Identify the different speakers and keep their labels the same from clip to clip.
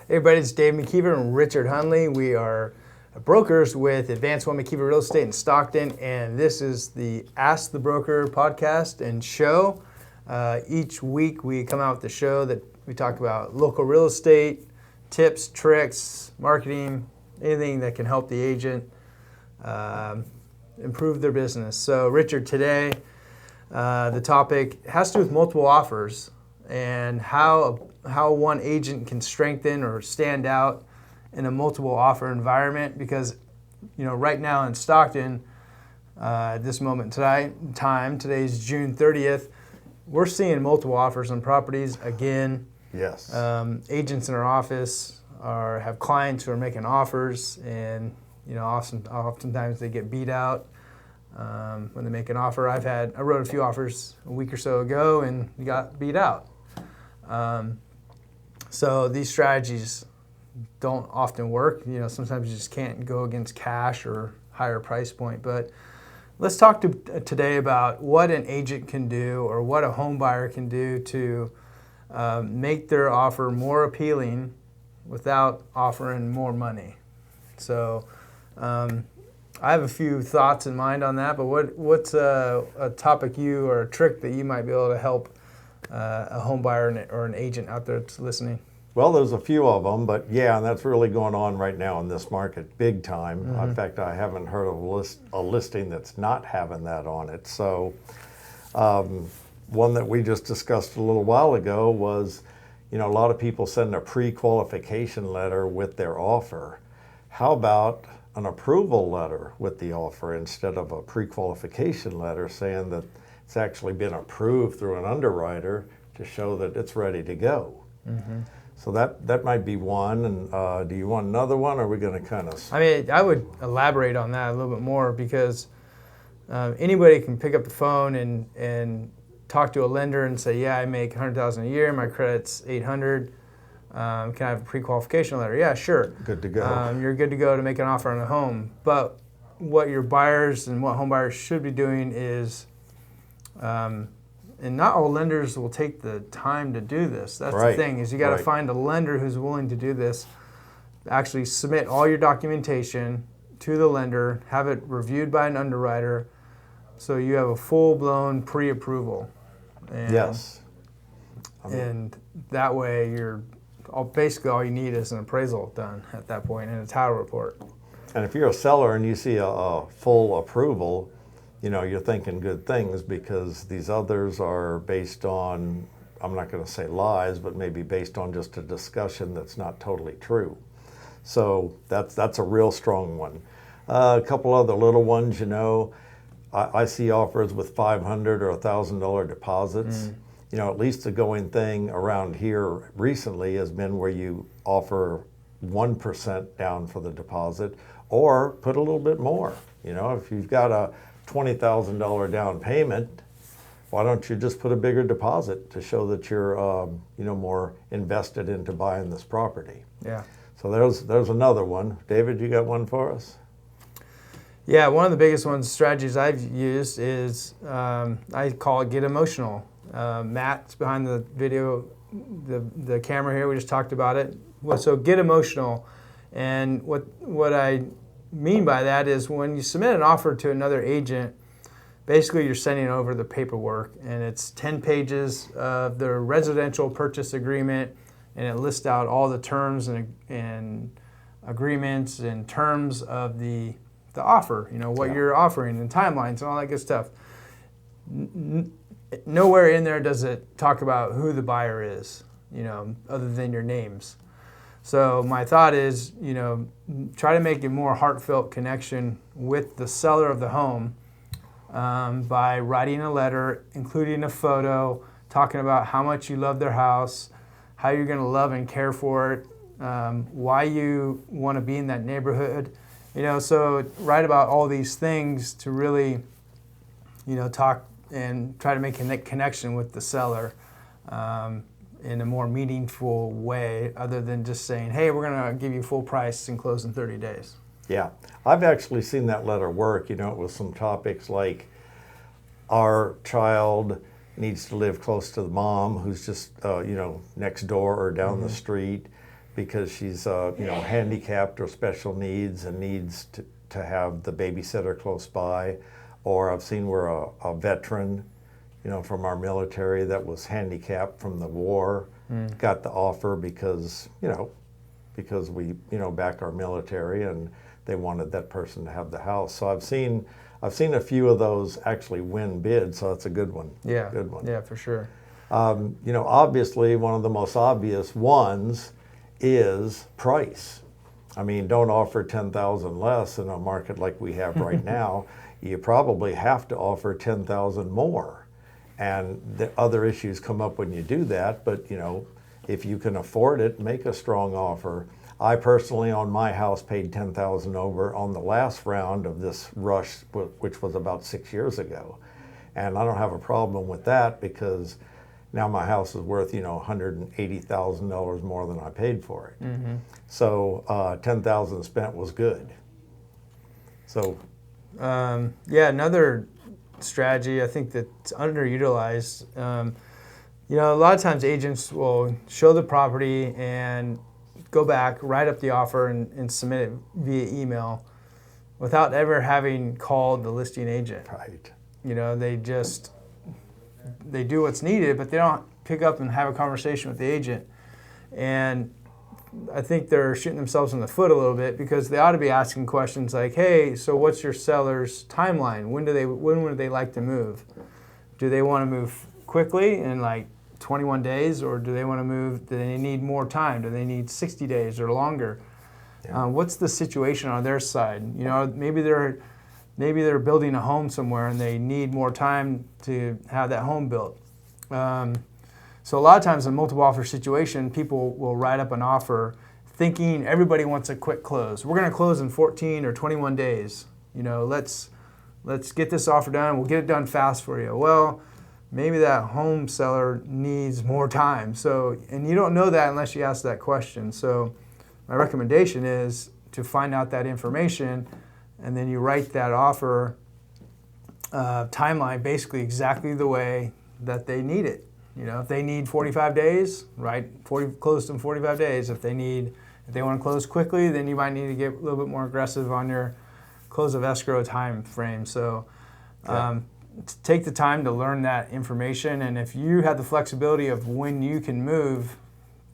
Speaker 1: Hey everybody, it's Dave McKeever and Richard Hunley. We are brokers with Advanced One McKeever Real Estate in Stockton, and this is the Ask the Broker podcast and show. Each week we come out with the show that we talk about local real estate, tips, tricks, marketing, anything that can help the agent improve their business. So Richard, today the topic has to do with multiple offers and how one agent can strengthen or stand out in a multiple offer environment, because right now in Stockton, at this moment in time, today's June 30th, we're seeing multiple offers on properties again.
Speaker 2: Yes.
Speaker 1: Agents in our office have clients who are making offers, and oftentimes they get beat out when they make an offer. I wrote a few offers a week or so ago and we got beat out. So these strategies don't often work. Sometimes you just can't go against cash or higher price point. But let's talk today about what an agent can do or what a home buyer can do to make their offer more appealing without offering more money. So I have a few thoughts in mind on that, but what's a topic or a trick that you might be able to help a home buyer or an agent out there that's listening?
Speaker 2: Well, there's a few of them, but yeah, and that's really going on right now in this market, big time.
Speaker 1: Mm-hmm.
Speaker 2: In fact, I haven't heard of a listing that's not having that on it. So one that we just discussed a little while ago was, a lot of people send a pre-qualification letter with their offer. How about an approval letter with the offer instead of a pre-qualification letter saying that it's actually been approved through an underwriter to show that it's ready to go?
Speaker 1: Mm-hmm.
Speaker 2: So that might be one. And do you want another one, or are we going to kind of...
Speaker 1: I would elaborate on that a little bit more, because anybody can pick up the phone and talk to a lender and say, yeah, I make $100,000 a year, my credit's 800. Can I have a pre-qualification letter? Yeah, sure.
Speaker 2: Good to go.
Speaker 1: You're good to go to make an offer on a home. But what your buyers and what home buyers should be doing is, and not all lenders will take the time to do this. That's
Speaker 2: right.
Speaker 1: The thing, is you got to find a lender who's willing to do this. Actually submit all your documentation to the lender, have it reviewed by an underwriter, so you have a full-blown pre-approval. And,
Speaker 2: yes.
Speaker 1: And that way basically all you need is an appraisal done at that point and a title report.
Speaker 2: And if you're a seller and you see a full approval, you're thinking good things, because these others are based on, I'm not going to say lies, but maybe based on just a discussion that's not totally true. So that's a real strong one. A couple other little ones, I see offers with $500 or $1,000 deposits. At least the going thing around here recently has been where you offer 1% down for the deposit, or put a little bit more. If you've got a $20,000 down payment, why don't you just put a bigger deposit to show that you're more invested into buying this property?
Speaker 1: Yeah.
Speaker 2: So there's another one. David, you got one for us?
Speaker 1: Yeah, one of the biggest strategies I've used is I call it get emotional. Matt's behind the video, the camera here. We just talked about it. So get emotional, and what I mean by that is when you submit an offer to another agent, basically you're sending over the paperwork, and it's 10 pages of the residential purchase agreement, and it lists out all the terms and agreements and terms of the offer, what you're offering and timelines and all that good stuff. Nowhere in there does it talk about who the buyer is, other than your names. So my thought is, try to make a more heartfelt connection with the seller of the home by writing a letter, including a photo, talking about how much you love their house, how you're going to love and care for it, why you want to be in that neighborhood. So write about all these things to really, talk and try to make a connection with the seller in a more meaningful way, other than just saying, hey, we're going to give you full price and close in 30 days.
Speaker 2: Yeah, I've actually seen that letter work, with some topics like our child needs to live close to the mom who's just, next door or down the street. because she's handicapped or special needs and needs to have the babysitter close by. Or I've seen where a veteran, from our military that was handicapped from the war got the offer because we back our military and they wanted that person to have the house. So I've seen a few of those actually win bids, so that's a good one.
Speaker 1: Yeah,
Speaker 2: good one.
Speaker 1: Yeah, for sure.
Speaker 2: Obviously one of the most obvious ones is price. I mean, don't offer 10,000 less in a market like we have right now. You probably have to offer 10,000 more. And the other issues come up when you do that, but if you can afford it, make a strong offer. I personally, on my house, paid 10,000 over on the last round of this rush, which was about 6 years ago. And I don't have a problem with that because now my house is worth, $180,000 more than I paid for it. Mm-hmm. So 10,000 spent was good. So,
Speaker 1: another strategy I think that's underutilized. A lot of times agents will show the property and go back, write up the offer, and submit it via email without ever having called the listing agent.
Speaker 2: Right.
Speaker 1: They do what's needed, but they don't pick up and have a conversation with the agent. And I think they're shooting themselves in the foot a little bit because they ought to be asking questions like, hey, so what's your seller's timeline? When would they like to move? Do they want to move quickly in like 21 days, or do they need more time? Do they need 60 days or longer? Yeah. What's the situation on their side? Maybe they're building a home somewhere and they need more time to have that home built. So a lot of times in a multiple offer situation, people will write up an offer thinking everybody wants a quick close. We're going to close in 14 or 21 days. Let's get this offer done. We'll get it done fast for you. Well, maybe that home seller needs more time. So, and you don't know that unless you ask that question. So my recommendation is to find out that information, and then you write that offer timeline basically exactly the way that they need it. If they need 45 days, close in 45 days. If they want to close quickly, then you might need to get a little bit more aggressive on your close of escrow time frame. So take the time to learn that information, and if you have the flexibility of when you can move,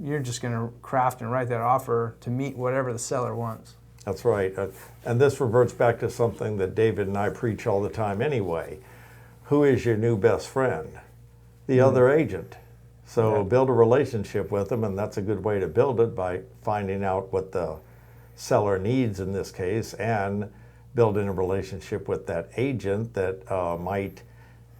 Speaker 1: you're just going to craft and write that offer to meet whatever the seller wants.
Speaker 2: That's right. And this reverts back to something that David and I preach all the time anyway. Who is your new best friend? The other agent. So build a relationship with them, and that's a good way to build it by finding out what the seller needs in this case and building a relationship with that agent that might,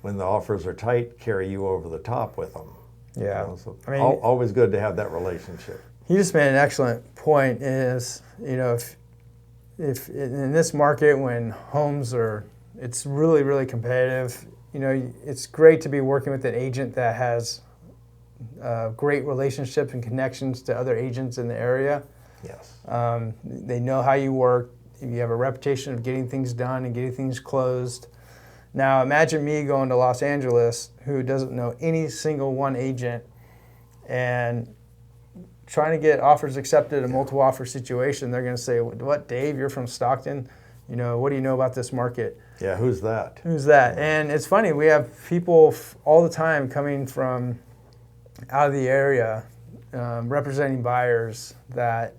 Speaker 2: when the offers are tight, carry you over the top with them.
Speaker 1: Yeah.
Speaker 2: So always good to have that relationship.
Speaker 1: You just made an excellent point is, if in this market when homes it's really, really competitive, it's great to be working with an agent that has great relationships and connections to other agents in the area.
Speaker 2: Yes.
Speaker 1: They know how you work. You have a reputation of getting things done and getting things closed. Now imagine me going to Los Angeles who doesn't know any single one agent and trying to get offers accepted in a multiple offer situation. They're going to say, what, Dave, you're from Stockton? What do you know about this market?
Speaker 2: Yeah, who's that?
Speaker 1: Who's that? And it's funny, we have people all the time coming from out of the area representing buyers that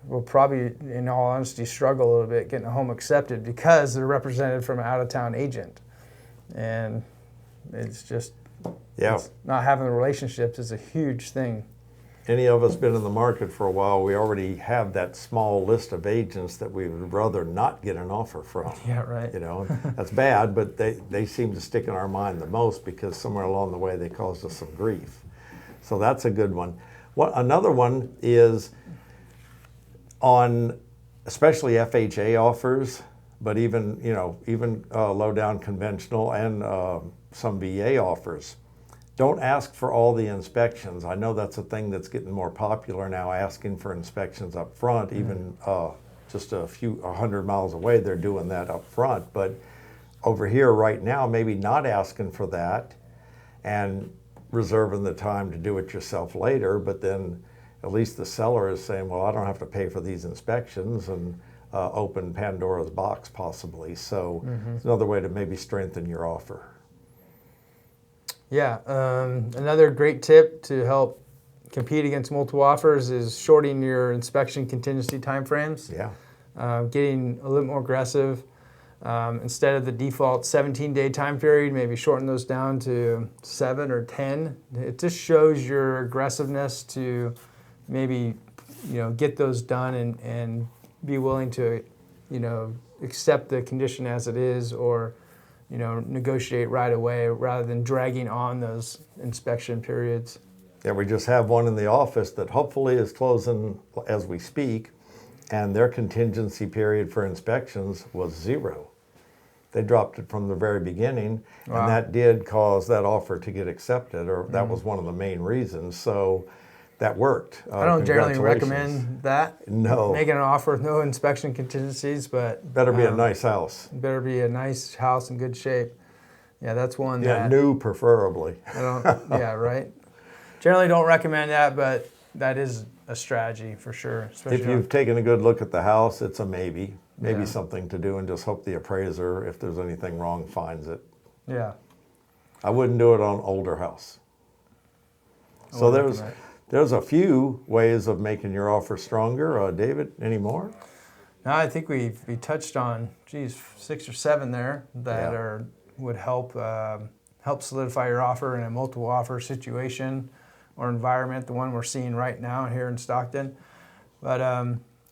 Speaker 1: will probably, in all honesty, struggle a little bit getting a home accepted because they're represented from an out-of-town agent. And it's just, not having the relationships is a huge thing.
Speaker 2: Any of us been in the market for a while, we already have that small list of agents that we would rather not get an offer from.
Speaker 1: Yeah, right.
Speaker 2: That's bad, but they seem to stick in our mind the most because somewhere along the way they caused us some grief. So that's a good one. Another one is on especially FHA offers, but even low down conventional and some VA offers. Don't ask for all the inspections. I know that's a thing that's getting more popular now, asking for inspections up front. Even just a few 100 miles away, they're doing that up front. But over here right now, maybe not asking for that and reserving the time to do it yourself later. But then at least the seller is saying, well, I don't have to pay for these inspections, and open Pandora's box possibly. So it's another way to maybe strengthen your offer.
Speaker 1: Yeah, another great tip to help compete against multiple offers is shorting your inspection contingency timeframes.
Speaker 2: Yeah.
Speaker 1: Getting a little more aggressive. Instead of the default 17-day time period, maybe shorten those down to 7 or 10. It just shows your aggressiveness to maybe, get those done and be willing to, accept the condition as it is, or, negotiate right away rather than dragging on those inspection periods.
Speaker 2: Yeah, we just have one in the office that hopefully is closing as we speak, and their contingency period for inspections was 0. They dropped it from the very beginning,
Speaker 1: Wow.
Speaker 2: and that did cause that offer to get accepted, or that was one of the main reasons. So that worked.
Speaker 1: I don't generally
Speaker 2: Congratulations.
Speaker 1: recommend that.
Speaker 2: No.
Speaker 1: Making an offer with no inspection contingencies, but
Speaker 2: Better be a nice house.
Speaker 1: better be a nice house in good shape. Yeah, that's one
Speaker 2: Yeah,
Speaker 1: that
Speaker 2: new preferably.
Speaker 1: I don't. Yeah, right. Generally, don't recommend that, but that is a strategy for sure. Especially
Speaker 2: If you've taken a good look at the house, it's a maybe. Maybe
Speaker 1: Yeah.
Speaker 2: something to do, and just hope the appraiser, if there's anything wrong, finds it.
Speaker 1: yeah.
Speaker 2: I wouldn't do it on older house. So
Speaker 1: wouldn't
Speaker 2: there's
Speaker 1: recommend
Speaker 2: there's a few ways of making your offer stronger. David, any more?
Speaker 1: No, I think we touched on 6 or 7 there that
Speaker 2: Yeah.
Speaker 1: would help solidify your offer in a multiple offer situation or environment, the one we're seeing right now here in Stockton. But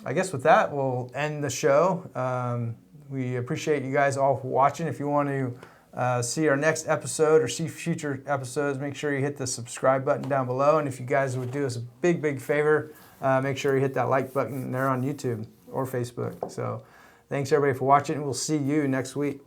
Speaker 1: I guess with that, we'll end the show. We appreciate you guys all watching. If you want to see our next episode or see future episodes, make sure you hit the subscribe button down below. And if you guys would do us a big favor, make sure you hit that like button there on YouTube or Facebook. So thanks everybody for watching. We'll see you next week.